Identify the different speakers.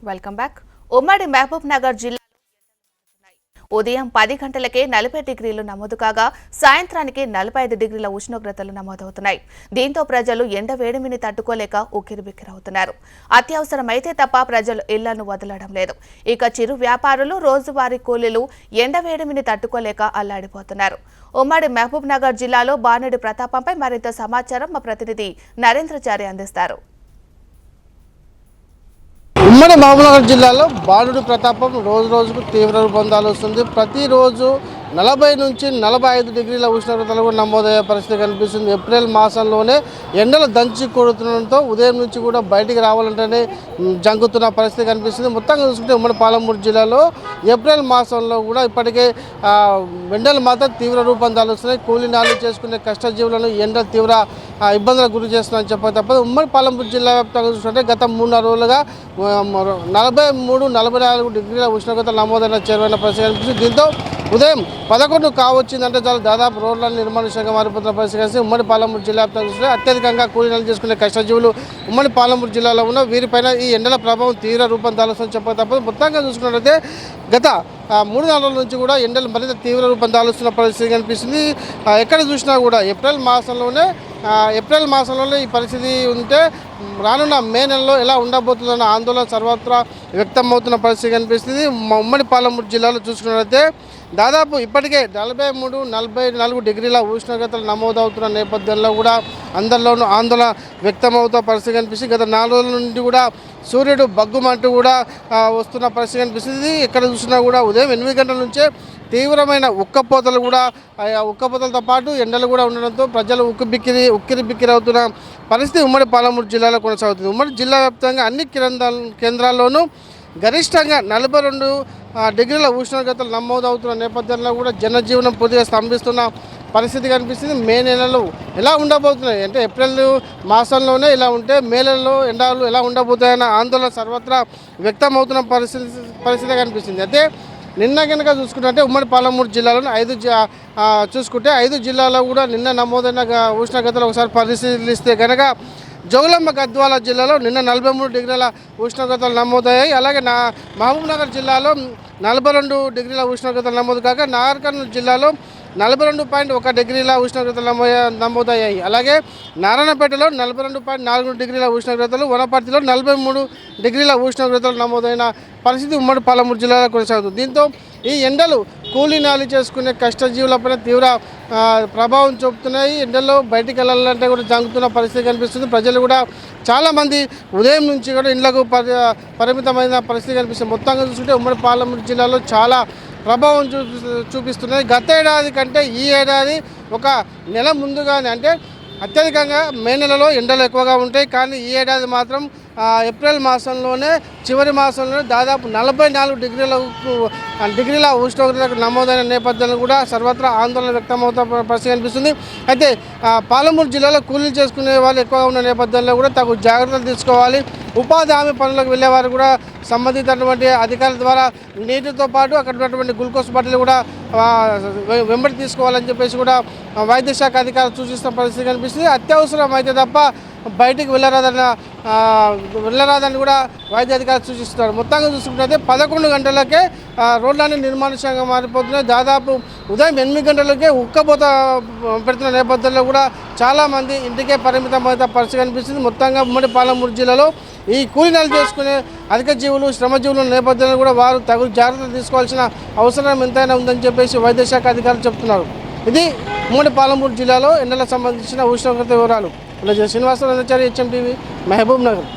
Speaker 1: Welcome back. ఉమ్మడి మహబూబ్ నగర్ జిల్లా ఉదయం 10 గంటలకే 40 డిగ్రీలు నమోదు కాగా సాయంత్రానికి 45 డిగ్రీల ఉష్ణోగ్రతలు నమోదవుతున్నాయి. దీంతో ప్రజలు ఎండ వేడిమిని తట్టుకోలేక ఉక్కిరిబిక్కిరవుతున్నారు. అత్యవసరమైతే తప్ప ప్రజలు ఇళ్లను వదలడం లేదు. ఇక చిరు వ్యాపారులు, రోజువారీ కూలీలు ఎండ వేడిమిని తట్టుకోలేక అల్లాడిపోతున్నారు. ఉమ్మడి మహబూబ్ నగర్ జిల్లాలో బాణుడి ప్రతాపంపై మరింత సమాచారం మా ప్రతినిధి నరేంద్రచారి అందిస్తారు.
Speaker 2: ఉమ్మడి మహబూబ్నగర్ జిల్లాలో బాణుడి ప్రతాపం రోజు రోజుకు తీవ్ర రూపం దాలుస్తుంది. ప్రతిరోజు 40 నుంచి 45 డిగ్రీల ఉష్ణోగ్రతలు కూడా నమోదయ్యే పరిస్థితి కనిపిస్తుంది. ఏప్రిల్ మాసంలోనే ఎండలు దంచి కొడుతుండడంతో ఉదయం నుంచి కూడా బయటికి రావాలంటేనే జంకుతున్న పరిస్థితి కనిపిస్తుంది. మొత్తంగా చూసుకుంటే ఉమ్మడి పాలమూరు జిల్లాలో ఏప్రిల్ మాసంలో కూడా ఇప్పటికే ఎండలు మాత్రం తీవ్ర రూపం దాలుస్తున్నాయి. కూలీ నాలు చేసుకునే కష్టజీవులను ఎండలు తీవ్ర ఇబ్బందులకు గురి చేస్తున్నాయని చెప్పక తప్పదు. ఉమ్మడి పాలమూరు జిల్లా వ్యాప్తంగా చూసుకుంటే గత 3-4 రోజులుగా 43-44 డిగ్రీల ఉష్ణోగ్రతలు నమోదైన చేరువైన పరిస్థితి కనిపిస్తుంది. దీంతో ఉదయం 11 కావచ్చిందంటే చాలా దాదాపు రోడ్లను నిర్మానుష్యంగా మారిపోతున్న పరిస్థితి కనిపిస్తుంది. ఉమ్మడి పాలమూరు జిల్లా వ్యాప్తంగా చూస్తే అత్యధికంగా కూలీనాలు చేసుకునే కష్టజీవులు ఉమ్మడి పాలమూరు జిల్లాలో ఉన్న వీరిపైన ఈ ఎండల ప్రభావం తీవ్ర రూపం దాలుస్తుందని చెప్పక తప్పదు. మొత్తంగా చూసుకున్నట్లయితే గత 3-4 రోజుల నుంచి కూడా ఎండలు మరింత తీవ్ర రూపం దాలుస్తున్న పరిస్థితి కనిపిస్తుంది. ఎక్కడ చూసినా కూడా ఏప్రిల్ మాసంలోనే ఈ పరిస్థితి ఉంటే రానున్న మే నెలలో ఎలా ఉండబోతుందన్న ఆందోళన సర్వత్రా వ్యక్తమవుతున్న పరిస్థితి కనిపిస్తుంది. ఉమ్మడి పాలమూరు జిల్లాలో చూసుకున్నట్లయితే దాదాపు ఇప్పటికే 43-44 డిగ్రీల ఉష్ణోగ్రతలు నమోదవుతున్న నేపథ్యంలో కూడా అందరిలోనూ ఆందోళన వ్యక్తమవుతున్న పరిస్థితి కనిపిస్తుంది. గత 4 రోజుల నుండి కూడా సూర్యుడు బగ్గుమంటూ కూడా వస్తున్న పరిస్థితి కనిపిస్తుంది. ఎక్కడ చూసినా కూడా ఉదయం 8 గంటల నుంచే తీవ్రమైన ఉక్కపోతలు కూడా ఉక్కపోతలతో పాటు ఎండలు కూడా ఉండడంతో ప్రజలు ఉక్కిరి అవుతున్న పరిస్థితి ఉమ్మడి పాలమూరు జిల్లాలో కొనసాగుతుంది. ఉమ్మడి జిల్లా వ్యాప్తంగా అన్ని కేంద్రాల్లోనూ గరిష్టంగా 42 డిగ్రీల ఉష్ణోగ్రతలు నమోదవుతున్న నేపథ్యంలో కూడా జనజీవనం పూర్తిగా స్తంభిస్తున్న పరిస్థితి కనిపిస్తుంది. మే నెలలో ఎలా ఉండబోతున్నాయి అంటే ఏప్రిల్ మాసంలోనే ఇలా ఉంటే మే నెలలో ఎండలు ఎలా ఉండబోతాయన్న ఆందోళన సర్వత్రా వ్యక్తమవుతున్న పరిస్థితి కనిపిస్తుంది. అయితే నిన్న కనుక చూసుకుంటే ఉమ్మడి పాలమూరు జిల్లాలోని 5 జిల్లాలో కూడా నిన్న నమోదైన ఉష్ణోగ్రతలు ఒకసారి పరిశీలిస్తే కనుక జోగులాంబ గద్వాల జిల్లాలో నిన్న 43 డిగ్రీల ఉష్ణోగ్రతలు నమోదయ్యాయి. అలాగే మహబూబ్ నగర్ జిల్లాలో 42 డిగ్రీల ఉష్ణోగ్రతలు నమోదు కాగా నాగర్ కర్నూలు జిల్లాలో 42.1 డిగ్రీల ఉష్ణోగ్రతలు నమోదయ్యాయి. అలాగే నారాయణపేటలో 42.4 డిగ్రీల ఉష్ణోగ్రతలు, వనపర్తిలో 43 డిగ్రీల ఉష్ణోగ్రతలు నమోదైన పరిస్థితి ఉమ్మడి పాలమూరు జిల్లాలో కొనసాగుతుంది. దీంతో ఈ ఎండలు కూలీ నాలి చేసుకునే కష్టజీవులపైన తీవ్ర ప్రభావం చూపుతున్నాయి. ఎండల్లో బయటికి వెళ్ళాలంటే కూడా జంకుతున్న పరిస్థితి కనిపిస్తుంది. ప్రజలు కూడా చాలామంది ఉదయం నుంచి కూడా ఇండ్లకు పరిమితమైన పరిస్థితి కనిపిస్తుంది. మొత్తంగా చూసుకుంటే ఉమ్మడి పాలమూరు జిల్లాలో చాలా ప్రభావం చూపిస్తున్నది. గత ఏడాది కంటే ఈ ఏడాది ఒక నెల ముందుగానే అంటే అత్యధికంగా మే నెలలో ఎండలు ఎక్కువగా ఉంటాయి. కానీ ఈ ఏడాది మాత్రం ఏప్రిల్ మాసంలోనే చివరి మాసంలోనే దాదాపు 44 డిగ్రీల ఉష్ణోగ్రతకు నమోదైన నేపథ్యంలో కూడా సర్వత్రా ఆందోళన వ్యక్తమవుతున్న పరిస్థితి కనిపిస్తుంది. అయితే పాలమూరు జిల్లాలో కూలీలు చేసుకునే వాళ్ళు ఎక్కువగా ఉన్న నేపథ్యంలో కూడా తగు జాగ్రత్తలు తీసుకోవాలి. ఉపాధి హామీ పనులకు వెళ్ళేవారు కూడా సంబంధించినటువంటి అధికారుల ద్వారా నీటితో పాటు అక్కడ ఉన్నటువంటి గ్లూకోజ్ బాటిల్ కూడా వెంబడి తీసుకోవాలని చెప్పేసి కూడా వైద్య శాఖ అధికారులు సూచిస్తున్న పరిస్థితి కనిపిస్తుంది. అత్యవసరం అయితే తప్ప బయటికి వెళ్ళరాదని కూడా వైద్య అధికారులు సూచిస్తున్నారు. మొత్తంగా చూసుకుంటే 11 గంటలకే రోడ్లన్నీ నిర్మానుష్యంగా మారిపోతున్నాయి. దాదాపు ఉదయం 8 గంటలకే ఉక్కపోత పెడుతున్న నేపథ్యంలో కూడా చాలామంది ఇంటికే పరిమితమైన పరిస్థితి కనిపిస్తుంది. మొత్తంగా ఉమ్మడి పాలమూరు జిల్లాలో ఈ కూలీనాలు చేసుకునే అధిక జీవులు, శ్రమజీవుల నేపథ్యంలో కూడా వారు తగు జాగ్రత్తలు తీసుకోవాల్సిన అవసరం ఎంతైనా ఉందని చెప్పేసి వైద్య శాఖ అధికారులు చెప్తున్నారు. ఇది ఉమ్మడి పాలమూరు జిల్లాలో ఎండలకు సంబంధించిన ఉష్ణోగ్రత వివరాలు. Srinivasarao, HM TV, Mahabub Nagar.